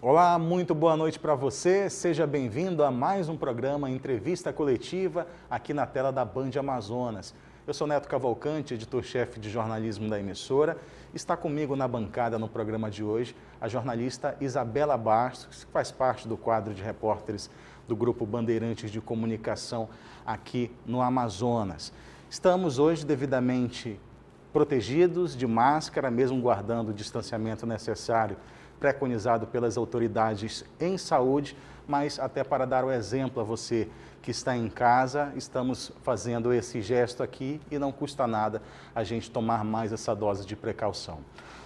Olá, muito boa noite para você. Seja bem-vindo a mais um programa Entrevista Coletiva aqui na tela da Band Amazonas. Eu sou Neto Cavalcante, editor-chefe de jornalismo da emissora. Está comigo na bancada no programa de hoje a jornalista Isabela Bastos, que faz parte do quadro de repórteres do Grupo Bandeirantes de Comunicação aqui no Amazonas. Estamos hoje devidamente protegidos de máscara, mesmo guardando o distanciamento necessário preconizado pelas autoridades em saúde, mas até para dar o exemplo a você que está em casa, estamos fazendo esse gesto aqui e não custa nada a gente tomar mais essa dose de precaução.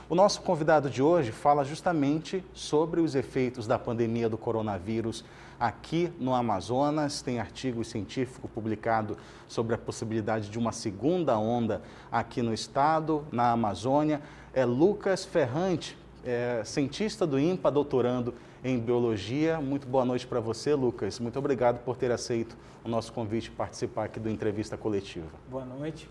O nosso convidado de hoje fala justamente sobre os efeitos da pandemia do coronavírus aqui no Amazonas. Tem artigo científico publicado sobre a possibilidade de uma segunda onda aqui no estado, na Amazônia. É Lucas Ferrante, cientista do INPA, doutorando em biologia. Muito boa noite para você, Lucas. Muito obrigado por ter aceito o nosso convite de participar aqui do Entrevista Coletiva. Boa noite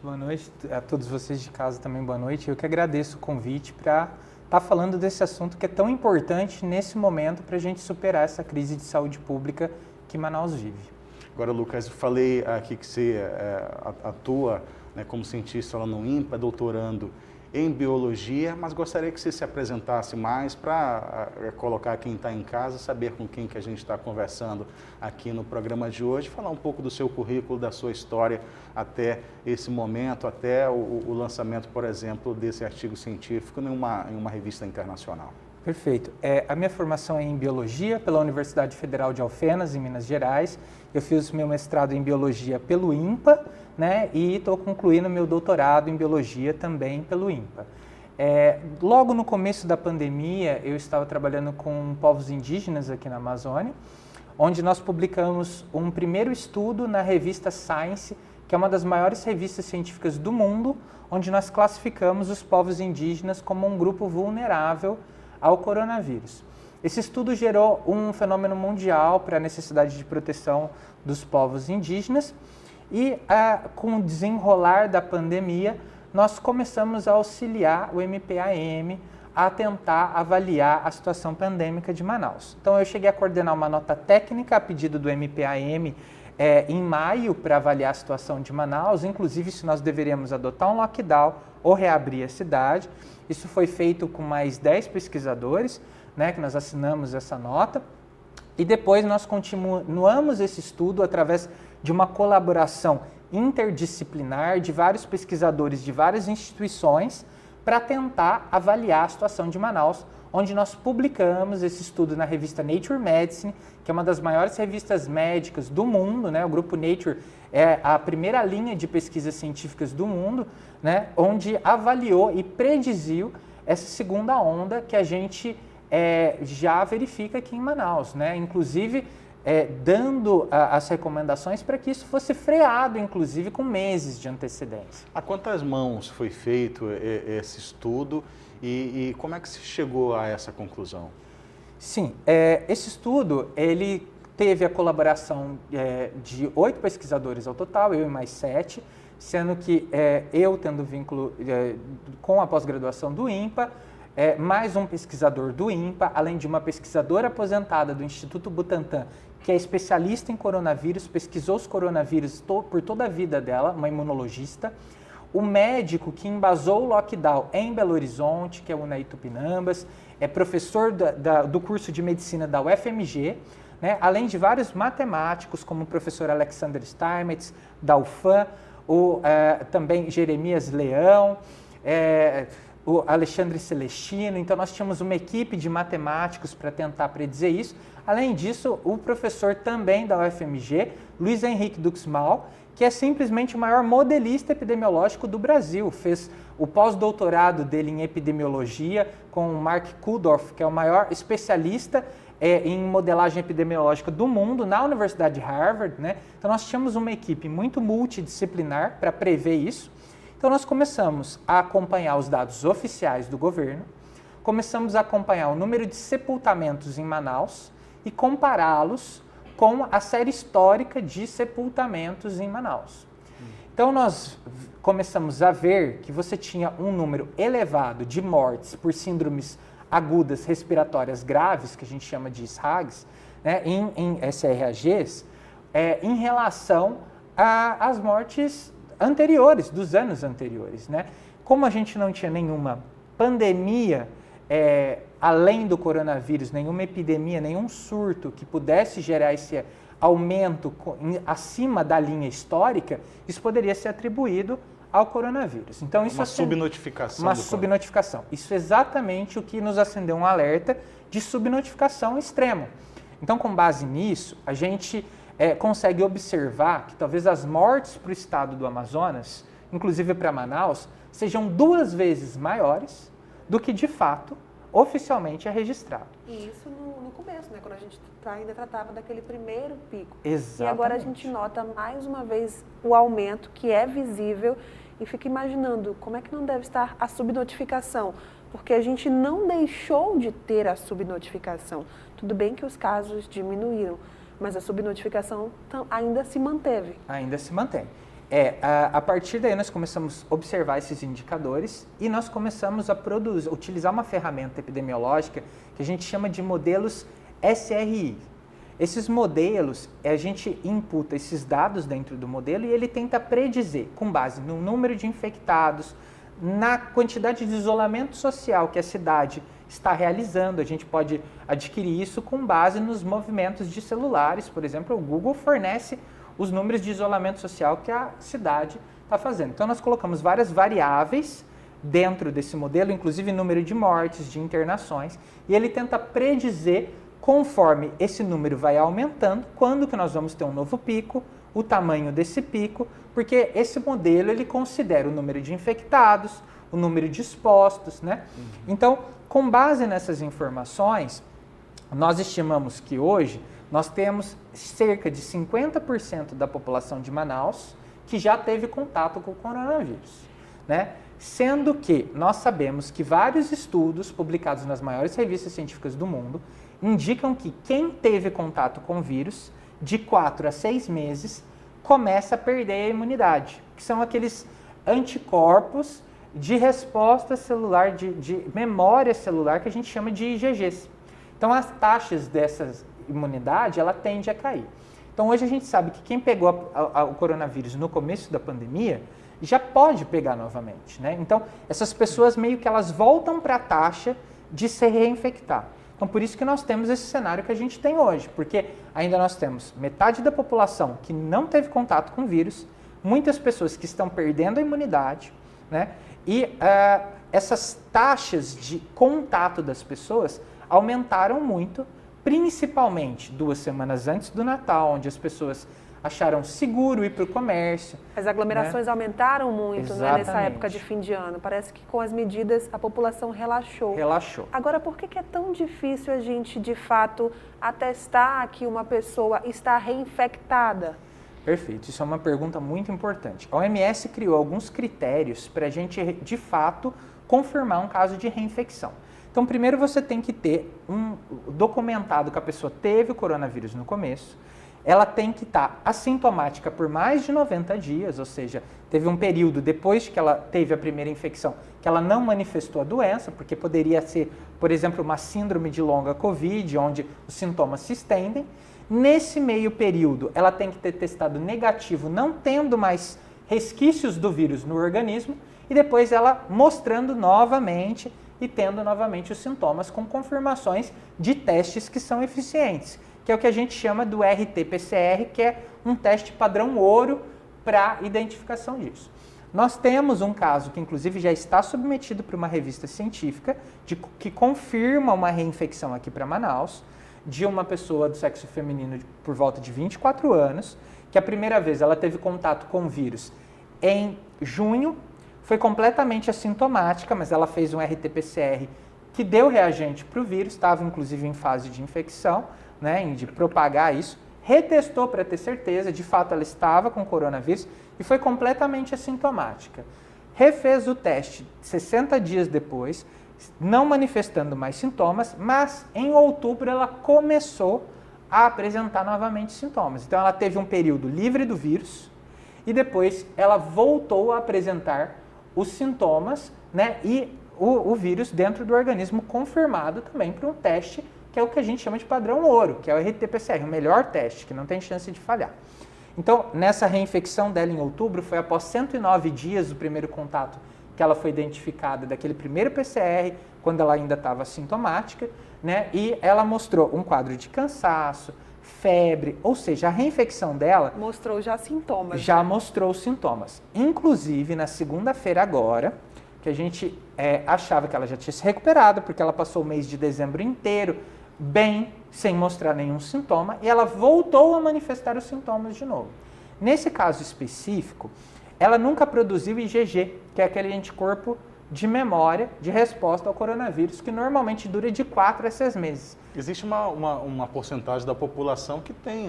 a todos vocês de casa também, boa noite. Eu que agradeço o convite para estar falando desse assunto que é tão importante nesse momento para a gente superar essa crise de saúde pública que Manaus vive. Agora, Lucas, eu falei aqui que você atua como cientista lá no INPA, doutorando em biologia, mas gostaria que você se apresentasse mais para colocar quem está em casa, saber com quem que a gente está conversando aqui no programa de hoje, falar um pouco do seu currículo, da sua história até esse momento, até o lançamento, por exemplo, desse artigo científico em uma revista internacional. Perfeito. A minha formação é em biologia pela Universidade Federal de Alfenas, em Minas Gerais. Eu fiz meu mestrado em biologia pelo INPA, e estou concluindo meu doutorado em biologia também pelo INPA. Logo no começo da pandemia, eu estava trabalhando com povos indígenas aqui na Amazônia, onde nós publicamos um primeiro estudo na revista Science, que é uma das maiores revistas científicas do mundo, onde nós classificamos os povos indígenas como um grupo vulnerável ao coronavírus. Esse estudo gerou um fenômeno mundial para a necessidade de proteção dos povos indígenas e, com o desenrolar da pandemia, nós começamos a auxiliar o MPAM a tentar avaliar a situação pandêmica de Manaus. Então, eu cheguei a coordenar uma nota técnica a pedido do MPAM em maio para avaliar a situação de Manaus, inclusive se nós deveríamos adotar um lockdown ou reabrir a cidade. Isso foi feito com mais 10 pesquisadores, que nós assinamos essa nota, e depois nós continuamos esse estudo através de uma colaboração interdisciplinar de vários pesquisadores de várias instituições para tentar avaliar a situação de Manaus, onde nós publicamos esse estudo na revista Nature Medicine, que é uma das maiores revistas médicas do mundo, o grupo Nature é a primeira linha de pesquisas científicas do mundo, onde avaliou e prediziu essa segunda onda que a gente já verifica aqui em Manaus, Inclusive dando as recomendações para que isso fosse freado, inclusive com meses de antecedência. A quantas mãos foi feito esse estudo e como é que se chegou a essa conclusão? Sim, esse estudo ele teve a colaboração de 8 pesquisadores ao total, eu e mais 7, sendo que eu tendo vínculo com a pós-graduação do INPA, mais um pesquisador do INPA, além de uma pesquisadora aposentada do Instituto Butantan, que é especialista em coronavírus, pesquisou os coronavírus por toda a vida dela, uma imunologista, o médico que embasou o lockdown em Belo Horizonte, que é o Unai Tupinambas, é professor do curso de medicina da UFMG, além de vários matemáticos, como o professor Alexander Steinmetz, da UFAM, também Jeremias Leão, o Alexandre Celestino. Então nós tínhamos uma equipe de matemáticos para tentar predizer isso. Além disso, o professor também da UFMG, Luiz Henrique Duxmal, que é simplesmente o maior modelista epidemiológico do Brasil. Fez o pós-doutorado dele em epidemiologia com o Mark Kulldorff, que é o maior especialista em modelagem epidemiológica do mundo na Universidade de Harvard. Então nós tínhamos uma equipe muito multidisciplinar para prever isso. Então nós começamos a acompanhar os dados oficiais do governo, começamos a acompanhar o número de sepultamentos em Manaus e compará-los com a série histórica de sepultamentos em Manaus. Então nós começamos a ver que você tinha um número elevado de mortes por síndromes agudas respiratórias graves, que a gente chama de SRAGs, né, em SRAGs, em relação às mortes anteriores, dos anos anteriores, né? Como a gente não tinha nenhuma pandemia além do coronavírus, nenhuma epidemia, nenhum surto que pudesse gerar esse aumento acima da linha histórica, isso poderia ser atribuído ao coronavírus. Então, isso subnotificação. Uma subnotificação. Isso é exatamente o que nos acendeu um alerta de subnotificação extrema. Então, com base nisso, a gente consegue observar que talvez as mortes para o estado do Amazonas, inclusive para Manaus, sejam 2 vezes maiores do que, de fato, oficialmente é registrado. E isso no começo, né? Quando a gente ainda tratava daquele primeiro pico. Exatamente. E agora a gente nota mais uma vez o aumento que é visível e fica imaginando como é que não deve estar a subnotificação, porque a gente não deixou de ter a subnotificação. Tudo bem que os casos diminuíram, mas a subnotificação ainda se manteve. Ainda se mantém. A partir daí nós começamos a observar esses indicadores e nós começamos a utilizar uma ferramenta epidemiológica que a gente chama de modelos SRI. Esses modelos, a gente imputa esses dados dentro do modelo e ele tenta predizer, com base no número de infectados, na quantidade de isolamento social que a cidade está realizando. A gente pode adquirir isso com base nos movimentos de celulares. Por exemplo, o Google fornece os números de isolamento social que a cidade está fazendo. Então, nós colocamos várias variáveis dentro desse modelo, inclusive número de mortes, de internações, e ele tenta predizer, conforme esse número vai aumentando, quando que nós vamos ter um novo pico, o tamanho desse pico, porque esse modelo ele considera o número de infectados, o número de expostos, né? Então, com base nessas informações, nós estimamos que hoje nós temos cerca de 50% da população de Manaus que já teve contato com o coronavírus, né? Sendo que nós sabemos que vários estudos publicados nas maiores revistas científicas do mundo indicam que quem teve contato com o vírus, de 4 a 6 meses, começa a perder a imunidade, que são aqueles anticorpos de resposta celular, de memória celular, que a gente chama de IgGs. Então, as taxas dessa imunidade, ela tende a cair. Então, hoje a gente sabe que quem pegou o coronavírus no começo da pandemia, já pode pegar novamente, né? Então, essas pessoas meio que elas voltam para a taxa de se reinfectar. Então, por isso que nós temos esse cenário que a gente tem hoje, porque ainda nós temos metade da população que não teve contato com o vírus, muitas pessoas que estão perdendo a imunidade, né? E essas taxas de contato das pessoas aumentaram muito, principalmente 2 semanas antes do Natal, onde as pessoas acharam seguro ir para o comércio. As aglomerações, né, aumentaram muito, né, nessa época de fim de ano. Parece que com as medidas a população relaxou. Relaxou. Agora, por que é tão difícil a gente, de fato, atestar que uma pessoa está reinfectada? Perfeito, isso é uma pergunta muito importante. A OMS criou alguns critérios para a gente, de fato, confirmar um caso de reinfecção. Então, primeiro você tem que ter documentado que a pessoa teve o coronavírus no começo, ela tem que estar assintomática por mais de 90 dias, ou seja, teve um período depois que ela teve a primeira infecção que ela não manifestou a doença, porque poderia ser, por exemplo, uma síndrome de longa COVID, onde os sintomas se estendem. Nesse meio período, ela tem que ter testado negativo, não tendo mais resquícios do vírus no organismo, e depois ela mostrando novamente e tendo novamente os sintomas com confirmações de testes que são eficientes, que é o que a gente chama do RT-PCR, que é um teste padrão ouro para identificação disso. Nós temos um caso que inclusive já está submetido para uma revista científica, que confirma uma reinfecção aqui para Manaus, de uma pessoa do sexo feminino por volta de 24 anos, que a primeira vez ela teve contato com o vírus em junho, foi completamente assintomática, mas ela fez um RT-PCR que deu reagente para o vírus, estava inclusive em fase de infecção, né, de propagar isso, retestou para ter certeza, de fato ela estava com coronavírus e foi completamente assintomática. Refez o teste 60 dias depois, não manifestando mais sintomas, mas em outubro ela começou a apresentar novamente sintomas. Então ela teve um período livre do vírus e depois ela voltou a apresentar os sintomas, né? E o vírus dentro do organismo confirmado também por um teste que é o que a gente chama de padrão ouro, que é o RT-PCR, o melhor teste, que não tem chance de falhar. Então, nessa reinfecção dela em outubro, foi após 109 dias do primeiro contato que ela foi identificada daquele primeiro PCR, quando ela ainda estava assintomática, né? E ela mostrou um quadro de cansaço, febre, ou seja, a reinfecção dela... Mostrou já sintomas. Já mostrou sintomas. Inclusive, na segunda-feira agora, que a gente achava que ela já tinha se recuperado, porque ela passou o mês de dezembro inteiro bem, sem mostrar nenhum sintoma, e ela voltou a manifestar os sintomas de novo. Nesse caso específico, ela nunca produziu IgG, que é aquele anticorpo de memória, de resposta ao coronavírus, que normalmente dura de 4 a 6 meses. Existe uma porcentagem da população que tem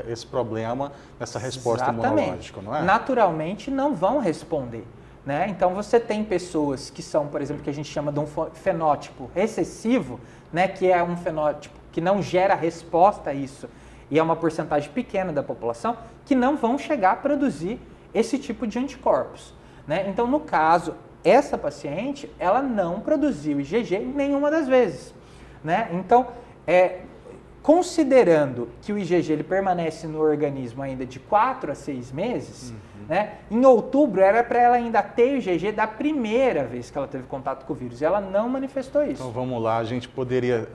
esse problema, essa resposta imunológica, não é? Naturalmente não vão responder, né? Então você tem pessoas que são, por exemplo, que a gente chama de um fenótipo recessivo, né? Que é um fenótipo que não gera resposta a isso, e é uma porcentagem pequena da população, que não vão chegar a produzir esse tipo de anticorpos, né? Então, no caso, essa paciente, ela não produziu IgG nenhuma das vezes, né? Então, considerando que o IgG ele permanece no organismo ainda de 4 a 6 meses, né? Em outubro era para ela ainda ter o IgG da primeira vez que ela teve contato com o vírus, e ela não manifestou isso. Então, vamos lá, a gente poderia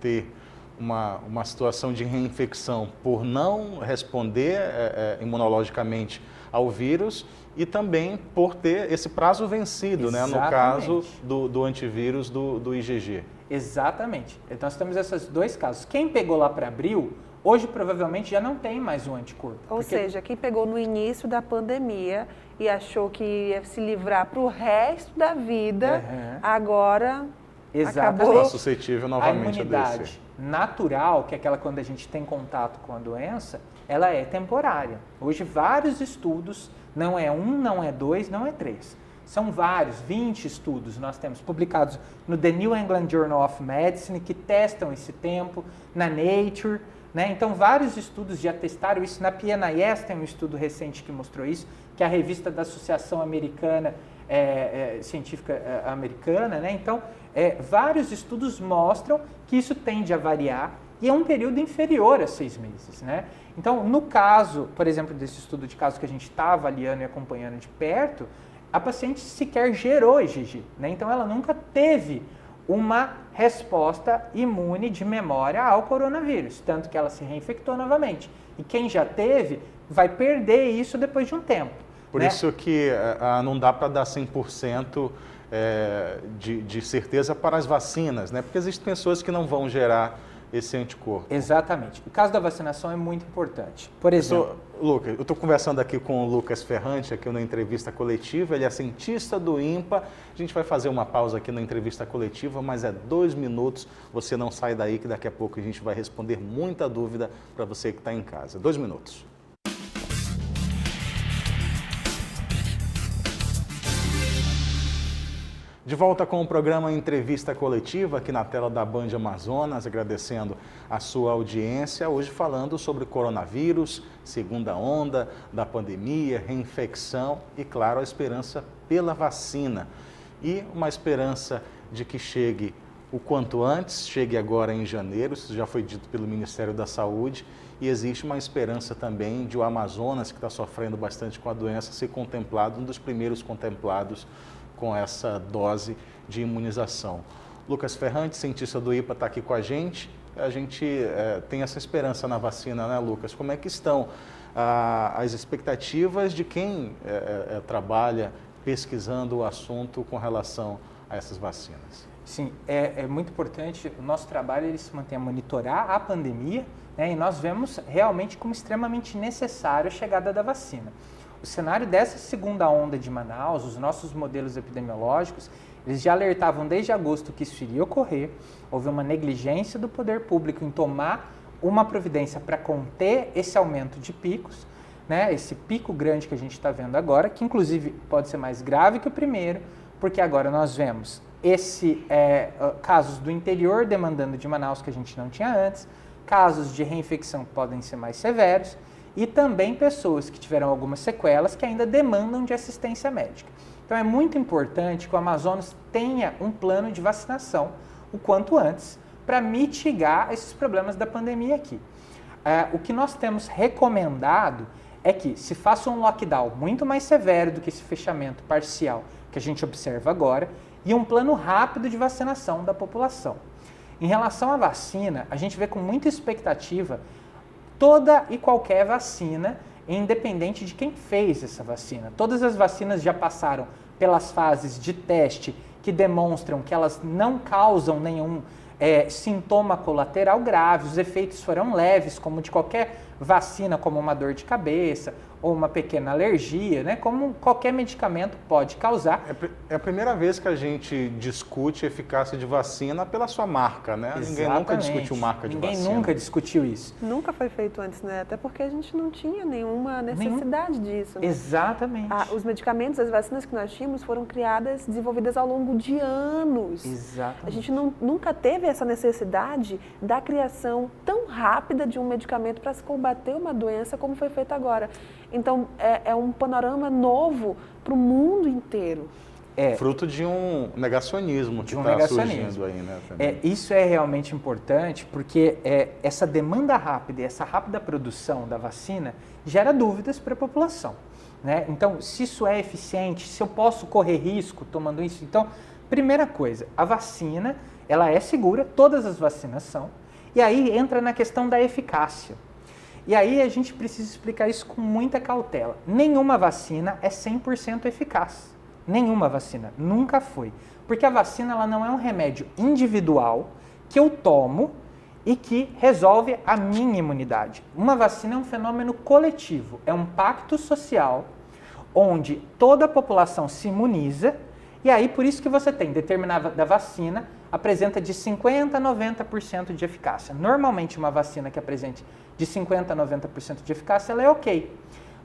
ter uma situação de reinfecção por não responder imunologicamente ao vírus e também por ter esse prazo vencido, né, no caso do antivírus do IgG. Exatamente. Então, nós temos esses dois casos. Quem pegou lá para abril, hoje provavelmente já não tem mais um anticorpo. Ou seja, quem pegou no início da pandemia e achou que ia se livrar para o resto da vida, agora acabou. Está suscetível novamente a imunidade natural, que é aquela quando a gente tem contato com a doença, ela é temporária. Hoje, vários estudos, não é 1, não é 2, não é 3. São vários, 20 estudos nós temos publicados no The New England Journal of Medicine, que testam esse tempo, na Nature, né? Então, vários estudos já testaram isso. Na PNAS tem um estudo recente que mostrou isso, que é a revista da Associação Americana, Científica Americana, né? Então, vários estudos mostram que isso tende a variar e é um período inferior a 6 meses, né? Então, no caso, por exemplo, desse estudo de caso que a gente está avaliando e acompanhando de perto, a paciente sequer gerou IgG, né? Então, ela nunca teve uma resposta imune de memória ao coronavírus, tanto que ela se reinfectou novamente. E quem já teve vai perder isso depois de um tempo. Por isso que não dá para dar 100% de certeza para as vacinas, né? Porque existem pessoas que não vão gerar esse anticorpo. Exatamente. O caso da vacinação é muito importante. Por exemplo... Lucas, eu estou conversando aqui com o Lucas Ferrante, aqui na entrevista coletiva, ele é cientista do INPA. A gente vai fazer uma pausa aqui na entrevista coletiva, mas é 2 minutos. Você não sai daí que daqui a pouco a gente vai responder muita dúvida para você que está em casa. 2 minutos. De volta com o programa Entrevista Coletiva, aqui na tela da Band Amazonas, agradecendo a sua audiência, hoje falando sobre coronavírus, segunda onda da pandemia, reinfecção e, claro, a esperança pela vacina. E uma esperança de que chegue o quanto antes, chegue agora em janeiro, isso já foi dito pelo Ministério da Saúde, e existe uma esperança também de o Amazonas, que está sofrendo bastante com a doença, ser contemplado, um dos primeiros contemplados com essa dose de imunização. Lucas Ferrante, cientista do IPA, está aqui com a gente tem essa esperança na vacina, né, Lucas? Como é que estão as expectativas de quem trabalha pesquisando o assunto com relação a essas vacinas? Sim, é muito importante, o nosso trabalho ele se mantém a monitorar a pandemia, né, e nós vemos realmente como extremamente necessário a chegada da vacina. O cenário dessa segunda onda de Manaus, os nossos modelos epidemiológicos, eles já alertavam desde agosto que isso iria ocorrer. Houve uma negligência do poder público em tomar uma providência para conter esse aumento de picos, né? Esse pico grande que a gente está vendo agora, que inclusive pode ser mais grave que o primeiro, porque agora nós vemos casos do interior demandando de Manaus que a gente não tinha antes, casos de reinfecção que podem ser mais severos, e também pessoas que tiveram algumas sequelas que ainda demandam de assistência médica. Então é muito importante que o Amazonas tenha um plano de vacinação o quanto antes para mitigar esses problemas da pandemia aqui. O que nós temos recomendado é que se faça um lockdown muito mais severo do que esse fechamento parcial que a gente observa agora e um plano rápido de vacinação da população. Em relação à vacina, a gente vê com muita expectativa toda e qualquer vacina, independente de quem fez essa vacina. Todas as vacinas já passaram pelas fases de teste que demonstram que elas não causam nenhum sintoma colateral grave, os efeitos foram leves, como de qualquer vacina, como uma dor de cabeça ou uma pequena alergia, né? Como qualquer medicamento pode causar. É a primeira vez que a gente discute eficácia de vacina pela sua marca, né? Exatamente. Ninguém nunca discutiu marca de vacina. Ninguém nunca discutiu isso. Nunca foi feito antes, né? Até porque a gente não tinha nenhuma necessidade disso, né? Exatamente. Os medicamentos, as vacinas que nós tínhamos foram criadas, desenvolvidas ao longo de anos. Exatamente. A gente nunca teve essa necessidade da criação tão rápida de um medicamento para se combater uma doença como foi feito agora. Então, é um panorama novo para o mundo inteiro. Fruto de um negacionismo que está surgindo aí, né? Isso é realmente importante porque essa demanda rápida e essa rápida produção da vacina gera dúvidas para a população, né? Então, se isso é eficiente, se eu posso correr risco tomando isso. Então, primeira coisa, a vacina, ela é segura, todas as vacinas são, e aí entra na questão da eficácia. E aí a gente precisa explicar isso com muita cautela. Nenhuma vacina é 100% eficaz. Nenhuma vacina. Nunca foi. Porque a vacina ela não é um remédio individual que eu tomo e que resolve a minha imunidade. Uma vacina é um fenômeno coletivo. É um pacto social onde toda a população se imuniza e aí por isso que você tem determinada vacina apresenta de 50% a 90% de eficácia. Normalmente uma vacina que apresente de 50% a 90% de eficácia, ela é ok.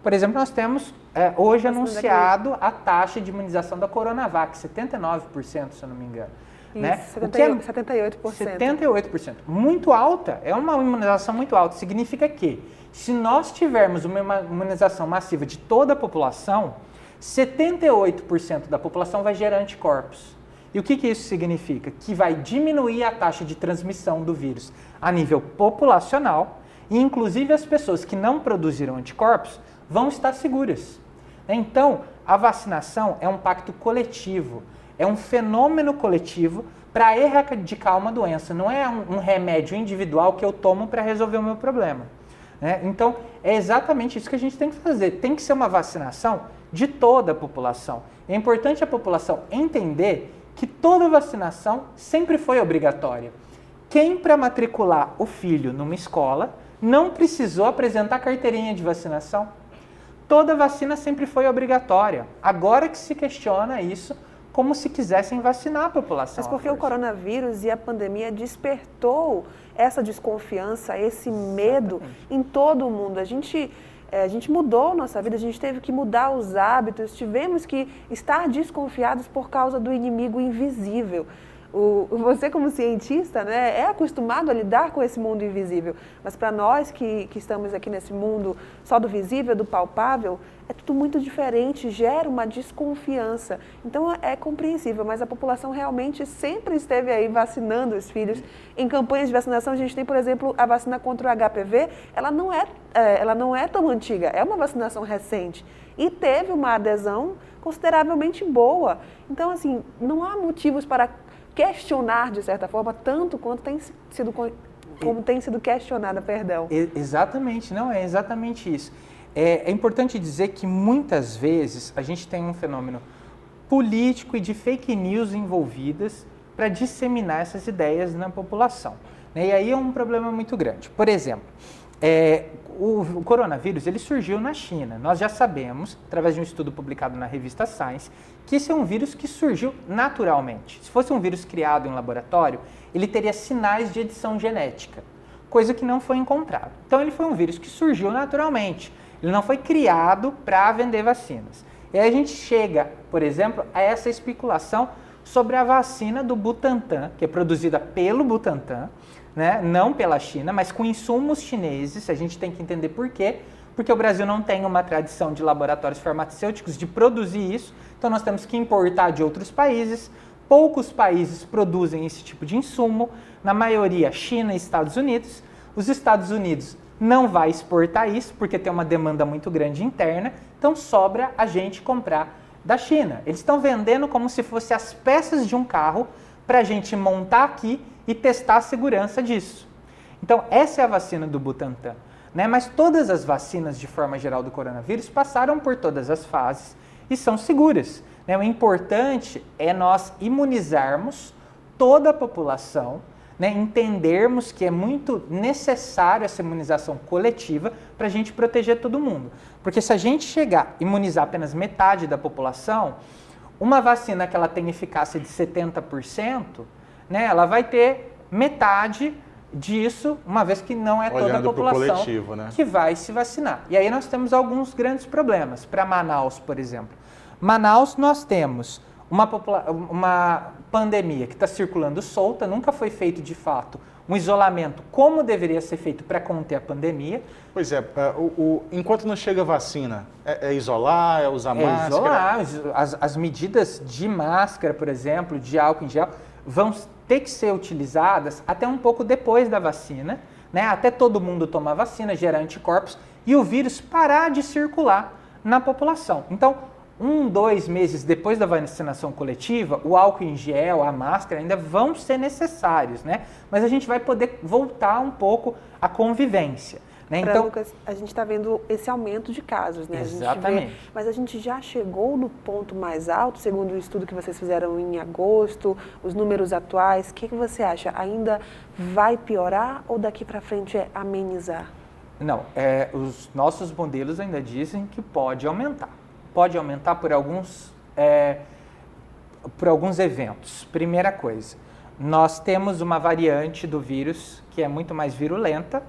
Por exemplo, nós temos hoje anunciado a taxa de imunização da Coronavac, 79%, se eu não me engano. Isso, né? 78%. 78%. Muito alta, é uma imunização muito alta. Significa que, se nós tivermos uma imunização massiva de toda a população, 78% da população vai gerar anticorpos. E o que isso significa? Que vai diminuir a taxa de transmissão do vírus a nível populacional e, inclusive, as pessoas que não produziram anticorpos vão estar seguras. Então, a vacinação é um pacto coletivo, é um fenômeno coletivo para erradicar uma doença, não é um remédio individual que eu tomo para resolver o meu problema. Né? Então, é exatamente isso que a gente tem que fazer. Tem que ser uma vacinação de toda a população. É importante a população entender que toda vacinação sempre foi obrigatória. Quem para matricular o filho numa escola não precisou apresentar carteirinha de vacinação. Toda vacina sempre foi obrigatória. Agora que se questiona isso como se quisessem vacinar a população. Mas porque o coronavírus e a pandemia despertou essa desconfiança, esse medo em todo o mundo. A gente mudou nossa vida, a gente teve que mudar os hábitos, tivemos que estar desconfiados por causa do inimigo invisível. Você, como cientista, né, é acostumado a lidar com esse mundo invisível, mas para nós que estamos aqui nesse mundo só do visível, do palpável, é tudo muito diferente, gera uma desconfiança. Então é compreensível, mas a população realmente sempre esteve aí vacinando os filhos. Em campanhas de vacinação, a gente tem, por exemplo, a vacina contra o HPV, ela não é tão antiga, é uma vacinação recente e teve uma adesão consideravelmente boa. Então, assim, não há motivos para questionar, de certa forma, tanto quanto tem sido questionada, perdão. Exatamente, não, é exatamente isso. É importante dizer que muitas vezes a gente tem um fenômeno político e de fake news envolvidas para disseminar essas ideias na população. Né? E aí é um problema muito grande. Por exemplo, o coronavírus ele surgiu na China. Nós já sabemos, através de um estudo publicado na revista Science, que esse é um vírus que surgiu naturalmente. Se fosse um vírus criado em laboratório, ele teria sinais de edição genética, coisa que não foi encontrada. Então ele foi um vírus que surgiu naturalmente. Ele não foi criado para vender vacinas. E aí a gente chega, por exemplo, a essa especulação sobre a vacina do Butantan, que é produzida pelo Butantan, né? Não pela China, mas com insumos chineses. A gente tem que entender por quê. Porque o Brasil não tem uma tradição de laboratórios farmacêuticos de produzir isso. Então nós temos que importar de outros países. Poucos países produzem esse tipo de insumo, na maioria China e Estados Unidos. Os Estados Unidos não vai exportar isso porque tem uma demanda muito grande interna, então sobra a gente comprar da China. Eles estão vendendo como se fossem as peças de um carro para a gente montar aqui e testar a segurança disso. Então essa é a vacina do Butantan. Mas todas as vacinas, de forma geral, do coronavírus passaram por todas as fases e são seguras. O importante é nós imunizarmos toda a população, entendermos que é muito necessário essa imunização coletiva para a gente proteger todo mundo. Porque se a gente chegar a imunizar apenas metade da população, uma vacina que ela tem eficácia de 70%, ela vai ter metade disso, uma vez que não é toda a população coletivo, que vai se vacinar. E aí nós temos alguns grandes problemas. Para Manaus, por exemplo. Manaus nós temos uma pandemia que está circulando solta, nunca foi feito de fato um isolamento como deveria ser feito para conter a pandemia. Pois é, enquanto não chega a vacina, é isolar, é usar máscara? Isolar, as medidas de máscara, por exemplo, de álcool em gel, vão ter que ser utilizadas até um pouco depois da vacina, até todo mundo tomar vacina, gerar anticorpos e o vírus parar de circular na população. Então, 2 meses depois da vacinação coletiva, o álcool em gel, a máscara ainda vão ser necessários, mas a gente vai poder voltar um pouco à convivência. Então, Lucas, a gente está vendo esse aumento de casos, Exatamente. Mas a gente já chegou no ponto mais alto, segundo o estudo que vocês fizeram em agosto, os números atuais. O que você acha? Ainda vai piorar ou daqui para frente é amenizar? Não, os nossos modelos ainda dizem que pode aumentar. Pode aumentar por alguns eventos. Primeira coisa, nós temos uma variante do vírus que é muito mais virulenta,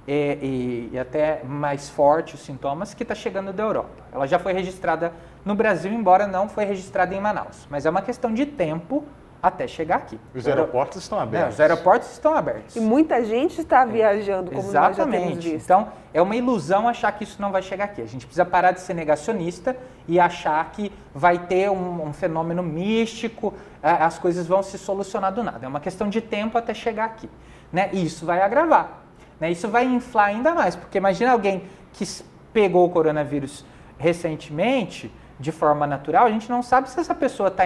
e até mais forte os sintomas, que está chegando da Europa. Ela já foi registrada no Brasil, embora não foi registrada em Manaus. Mas é uma questão de tempo até chegar aqui. Os aeroportos estão abertos. Os aeroportos estão abertos. E muita gente está viajando, como nós já temos visto. Então, é uma ilusão achar que isso não vai chegar aqui. A gente precisa parar de ser negacionista e achar que vai ter um fenômeno místico, as coisas vão se solucionar do nada. É uma questão de tempo até chegar aqui. E isso vai agravar. Isso vai inflar ainda mais, porque imagina alguém que pegou o coronavírus recentemente, de forma natural, a gente não sabe se essa pessoa está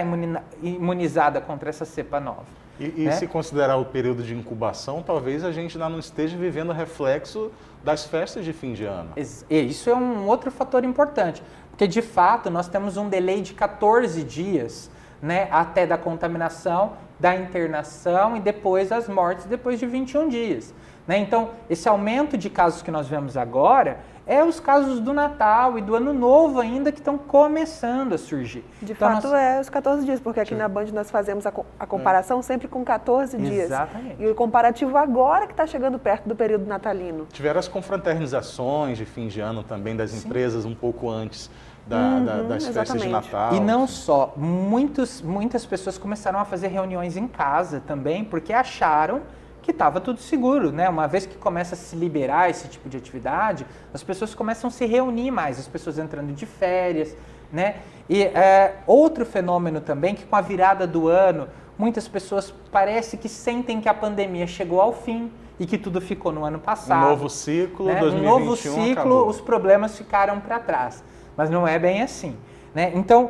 imunizada contra essa cepa nova. E se considerar o período de incubação, talvez a gente ainda não esteja vivendo o reflexo das festas de fim de ano. E isso é um outro fator importante, porque de fato nós temos um delay de 14 dias, até da contaminação, da internação e depois as mortes depois de 21 dias. Então, esse aumento de casos que nós vemos agora é os casos do Natal e do Ano Novo ainda que estão começando a surgir. De fato, os 14 dias, porque aqui na Band nós fazemos a comparação sempre com 14 dias. Exatamente. E o comparativo agora que está chegando perto do período natalino. Tiveram as confraternizações de fim de ano também das empresas um pouco antes das festas de Natal. E não só, muitas pessoas começaram a fazer reuniões em casa também, porque acharam que estava tudo seguro, Uma vez que começa a se liberar esse tipo de atividade, as pessoas começam a se reunir mais, as pessoas entrando de férias, E outro fenômeno também, que com a virada do ano, muitas pessoas parece que sentem que a pandemia chegou ao fim e que tudo ficou no ano passado. Um novo ciclo, 2021 Um novo ciclo, acabou. Os problemas ficaram para trás, mas não é bem assim. Então,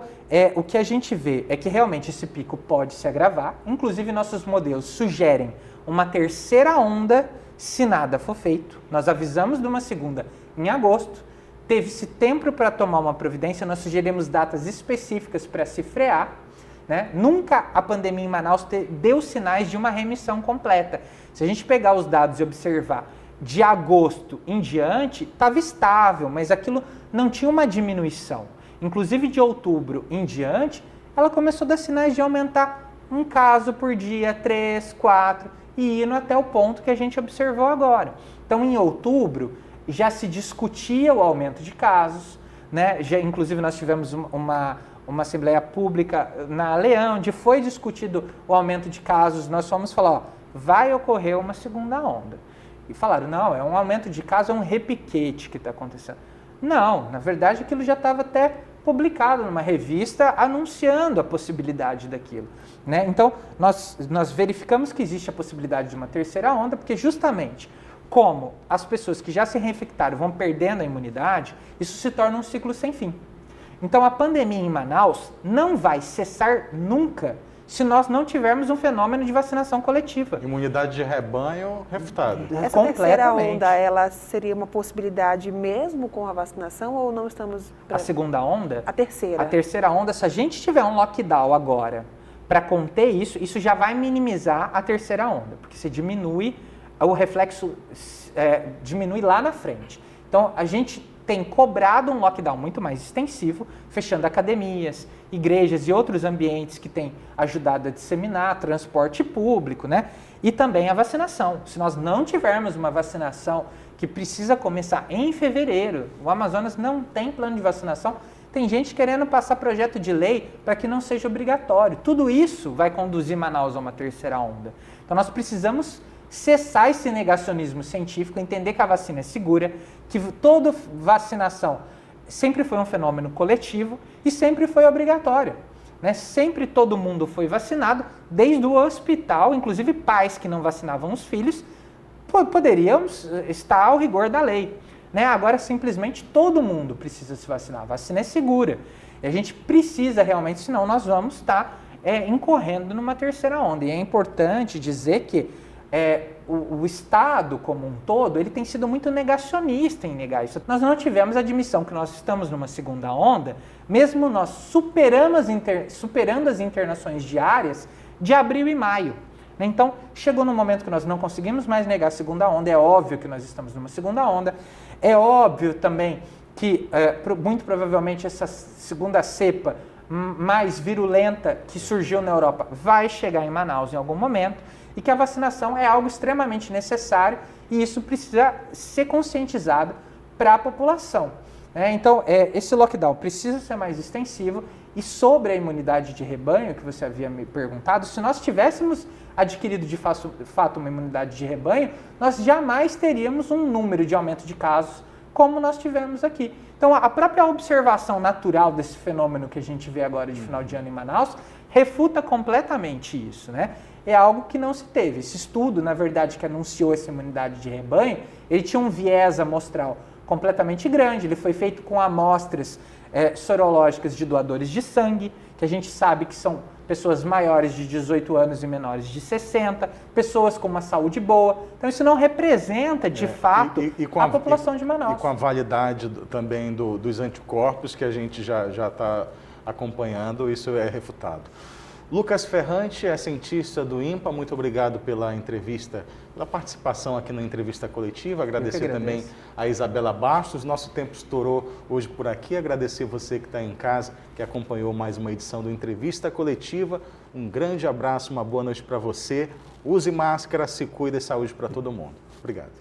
o que a gente vê é que realmente esse pico pode se agravar, inclusive nossos modelos sugerem uma terceira onda se nada for feito. Nós avisamos de uma segunda em agosto, teve-se tempo para tomar uma providência, nós sugerimos datas específicas para se frear. Nunca a pandemia em Manaus deu sinais de uma remissão completa. Se a gente pegar os dados e observar de agosto em diante, estava estável, mas aquilo não tinha uma diminuição. Inclusive de outubro em diante, ela começou a dar sinais de aumentar um caso por dia, 3, 4, e indo até o ponto que a gente observou agora. Então, em outubro, já se discutia o aumento de casos, inclusive nós tivemos uma assembleia pública na Leão, onde foi discutido o aumento de casos, nós fomos falar, vai ocorrer uma segunda onda. E falaram, não, é um aumento de casos, é um repiquete que está acontecendo. Não, na verdade aquilo já estava até publicado numa revista anunciando a possibilidade daquilo, né? Então, nós verificamos que existe a possibilidade de uma terceira onda, porque justamente como as pessoas que já se reinfectaram vão perdendo a imunidade, isso se torna um ciclo sem fim. Então, a pandemia em Manaus não vai cessar nunca se nós não tivermos um fenômeno de vacinação coletiva. Imunidade de rebanho refutada. Essa terceira onda, ela seria uma possibilidade mesmo com a vacinação ou não estamos... A segunda onda? A terceira. A terceira onda, se a gente tiver um lockdown agora para conter isso, isso já vai minimizar a terceira onda, porque se diminui, o reflexo diminui lá na frente. Então, a gente tem cobrado um lockdown muito mais extensivo, fechando academias, igrejas e outros ambientes que têm ajudado a disseminar transporte público, né? E também a vacinação. Se nós não tivermos uma vacinação que precisa começar em fevereiro, o Amazonas não tem plano de vacinação, tem gente querendo passar projeto de lei para que não seja obrigatório. Tudo isso vai conduzir Manaus a uma terceira onda. Então nós precisamos cessar esse negacionismo científico, entender que a vacina é segura, que toda vacinação sempre foi um fenômeno coletivo e sempre foi obrigatório, né? Sempre todo mundo foi vacinado, desde o hospital, inclusive pais que não vacinavam os filhos, poderiam estar ao rigor da lei, né? Agora simplesmente todo mundo precisa se vacinar, a vacina é segura, e a gente precisa realmente, senão nós vamos estar incorrendo numa terceira onda. E é importante dizer que o Estado como um todo, ele tem sido muito negacionista em negar isso. Nós não tivemos admissão que nós estamos numa segunda onda, mesmo nós superando as internações diárias de abril e maio. Então, chegou no momento que nós não conseguimos mais negar a segunda onda, é óbvio que nós estamos numa segunda onda, é óbvio também que, muito provavelmente, essa segunda cepa mais virulenta que surgiu na Europa vai chegar em Manaus em algum momento, e que a vacinação é algo extremamente necessário e isso precisa ser conscientizado para a população. Então, esse lockdown precisa ser mais extensivo e sobre a imunidade de rebanho, que você havia me perguntado, se nós tivéssemos adquirido de fato uma imunidade de rebanho, nós jamais teríamos um número de aumento de casos como nós tivemos aqui. Então, a própria observação natural desse fenômeno que a gente vê agora de final de ano em Manaus refuta completamente isso, né? É algo que não se teve. Esse estudo, na verdade, que anunciou essa imunidade de rebanho, ele tinha um viés amostral completamente grande. Ele foi feito com amostras sorológicas de doadores de sangue, que a gente sabe que são pessoas maiores de 18 anos e menores de 60, pessoas com uma saúde boa. Então, isso não representa, de fato, a população de Manaus. E com a validade também dos anticorpos que a gente já está acompanhando, isso é refutado. Lucas Ferrante é cientista do INPA, muito obrigado pela entrevista, pela participação aqui na entrevista coletiva, agradecer também a Isabela Bastos, nosso tempo estourou hoje por aqui, agradecer você que está em casa, que acompanhou mais uma edição do Entrevista Coletiva, um grande abraço, uma boa noite para você, use máscara, se cuida e saúde para todo mundo. Obrigado.